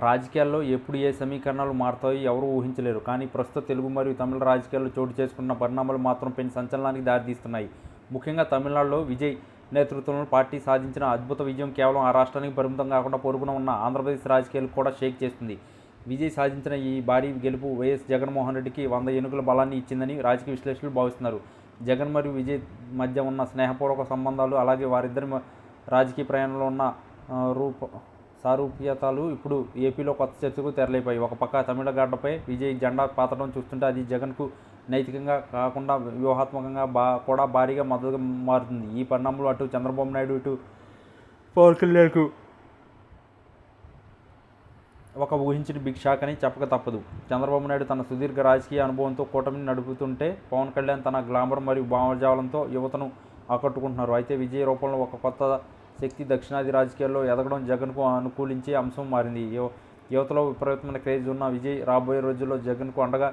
రాజకీయాల్లో ఎప్పుడు ఏ సమీకరణాలు మారుతాయో ఎవరూ ఊహించలేరు. కానీ ప్రస్తుత తెలుగు మరియు తమిళ రాజకీయాల్లో చోటు చేసుకున్న పరిణామాలు మాత్రం పెను సంచలనానికి దారితీస్తున్నాయి. ముఖ్యంగా తమిళనాడులో విజయ్ నేతృత్వంలో పార్టీ సాధించిన అద్భుత విజయం కేవలం ఆ రాష్ట్రానికి పరిమితం కాకుండా పొరుగున ఉన్న ఆంధ్రప్రదేశ్ రాజకీయాలకు కూడా షేక్ చేస్తుంది. విజయ్ సాధించిన ఈ భారీ గెలుపు వైఎస్ జగన్మోహన్ రెడ్డికి 100 ఏనుగుల బలాన్ని ఇచ్చిందని రాజకీయ విశ్లేషకులు భావిస్తున్నారు. జగన్ మరియు విజయ్ మధ్య ఉన్న స్నేహపూర్వక సంబంధాలు, అలాగే వారిద్దరి రాజకీయ ప్రయాణంలో ఉన్న సారూప్యతలు ఇప్పుడు ఏపీలో కొత్త చర్చకు తెరలేపాయి. ఒక పక్క తమిళ గడ్డపై విజయ్ జెండా పాతడం చూస్తుంటే అది జగన్కు నైతికంగా కాకుండా వ్యూహాత్మకంగా కూడా భారీగా మద్దతుగా మారుతుంది. ఈ పరిణామంలో అటు చంద్రబాబు నాయుడు, ఇటు పవన్ కళ్యాణ్కు ఒక ఊహించిన బిగ్ షాక్ అని చెప్పక తప్పదు. చంద్రబాబు నాయుడు తన సుదీర్ఘ రాజకీయ అనుభవంతో కూటమిని నడుపుతుంటే, పవన్ కళ్యాణ్ తన గ్లామర్ మరియు భావజాలంతో యువతను ఆకట్టుకుంటున్నారు. అయితే విజయ్ రూపంలో ఒక కొత్త శక్తి దక్షిణాది రాజకీయాల్లో ఎదగడం జగన్కు అనుకూలించే అంశం మారింది. యువతలో విపరీతమైన క్రేజ్ ఉన్న విజయ్ రాబోయే రోజుల్లో జగన్కు అండగా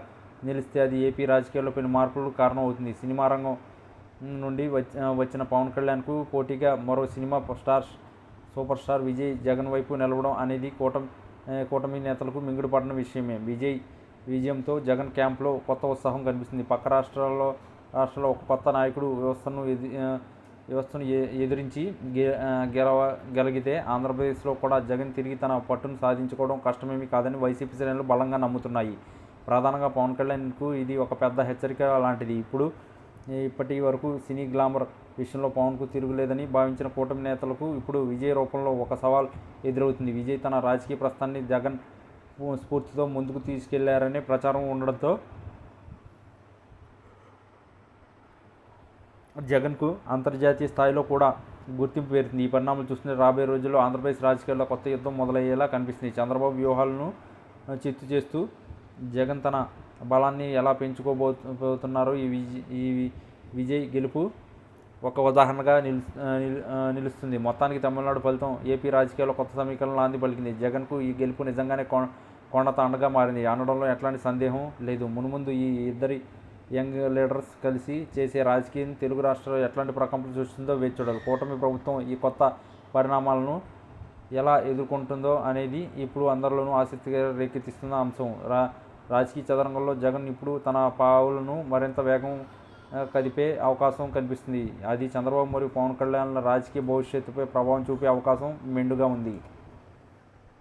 నిలిస్తే అది ఏపీ రాజకీయాల్లో పెను మార్పులకు కారణం అవుతుంది. సినిమా రంగం నుండి వచ్చిన పవన్ కళ్యాణ్కు పోటీగా మరో cinema super star Vijay Jagan వైపు నిలవడం అనేది కూటమి నేతలకు మింగుడుపడిన విషయమే. విజయ్ విజయంతో జగన్ క్యాంప్లో కొత్త ఉత్సాహం కనిపిస్తుంది. పక్క రాష్ట్రాల్లో ఒక కొత్త నాయకుడు వ్యవస్థను ఎదిరించి గెలిగితే ఆంధ్రప్రదేశ్లో కూడా జగన్ తిరిగి తన పట్టును సాధించుకోవడం కష్టమేమీ కాదని వైసీపీ శ్రేణులు బలంగా నమ్ముతున్నాయి. ప్రధానంగా పవన్ కళ్యాణ్కు ఇది ఒక పెద్ద హెచ్చరిక లాంటిది. ఇప్పటి వరకు సినీ గ్లామర్ విషయంలో పవన్కు తిరుగులేదని భావించిన కూటమి నేతలకు ఇప్పుడు విజయ్ రూపంలో ఒక సవాల్ ఎదురవుతుంది. విజయ్ తన రాజకీయ ప్రస్థానాన్ని జగన్ స్ఫూర్తితో ముందుకు తీసుకెళ్లారనే ప్రచారం ఉండడంతో జగన్కు అంతర్జాతీయ స్థాయిలో కూడా గుర్తింపు పెరుగుతుంది. ఈ పరిణామాలు చూస్తుంటే రాబోయే రోజుల్లో ఆంధ్రప్రదేశ్ రాజకీయాల్లో కొత్త యుద్ధం మొదలయ్యేలా కనిపిస్తుంది. చంద్రబాబు వ్యూహాలను చిత్తు చేస్తూ జగన్ తన బలాన్ని ఎలా పెంచుకోబోతున్నారో ఈ విజయ్ గెలుపు ఒక ఉదాహరణగా నిలుస్తుంది. మొత్తానికి తమిళనాడు ఫలితం ఏపీ రాజకీయాల్లో కొత్త సమీకరణలు నాంది పలికింది. జగన్కు ఈ గెలుపు నిజంగానే కొండంత అండగా మారింది అనడంలో ఎట్లాంటి సందేహం లేదు. మున్ముందు ఈ ఇద్దరి యంగ్ లీడర్స్ కలిసి చేసే రాజకీయం తెలుగు రాష్ట్రాల్లో ఎట్లాంటి ప్రకంపనలు సృష్టిస్తుందో వేచి చూడాలి. కూటమి ప్రభుత్వం ఈ కొత్త పరిణామాలను ఎలా ఎదుర్కొంటుందో అనేది ఇప్పుడు అందరిలోనూ ఆసక్తిగా రేకెత్తిస్తున్న అంశం. రాజకీయ చదరంగంలో జగన్ ఇప్పుడు తన పావులను మరింత వేగం కదిపే అవకాశం కనిపిస్తుంది. అది చంద్రబాబు మరియు పవన్ కళ్యాణ్ల రాజకీయ భవిష్యత్తుపై ప్రభావం చూపే అవకాశం మెండుగా ఉంది.